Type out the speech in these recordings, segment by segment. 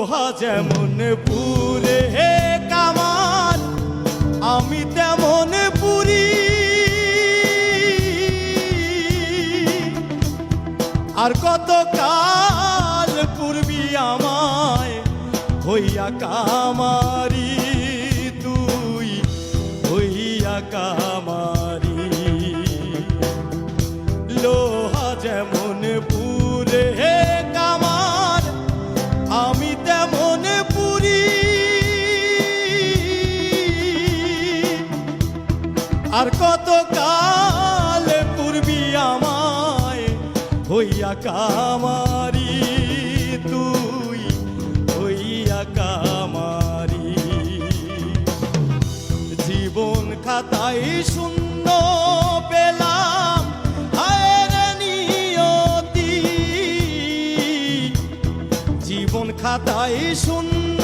লোহা যেমন পুরে হে কামান, আমি তেমন পুরি। আর কত কাল পূর্বি আমায় হইয়া কামারি, তুই হইয়া কামারি। লোহা যেমন পুরে হে কামান, আমি তেমন পুরি। আর কত কাল পূর্বি আমায় হইয়া কামারি, তুই হইয়া কামারি। জীবন খাতায় শূন্য পেলাম হায়ের নিয়তি, জীবন খাতায় শূন্য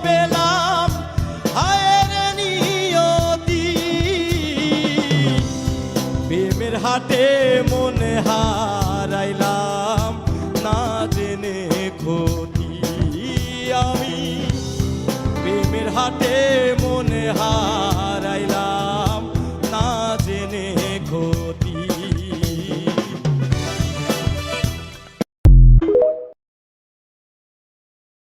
পেলাম হায়ের নিয়তি। প্রেমের হাটে মনে হায়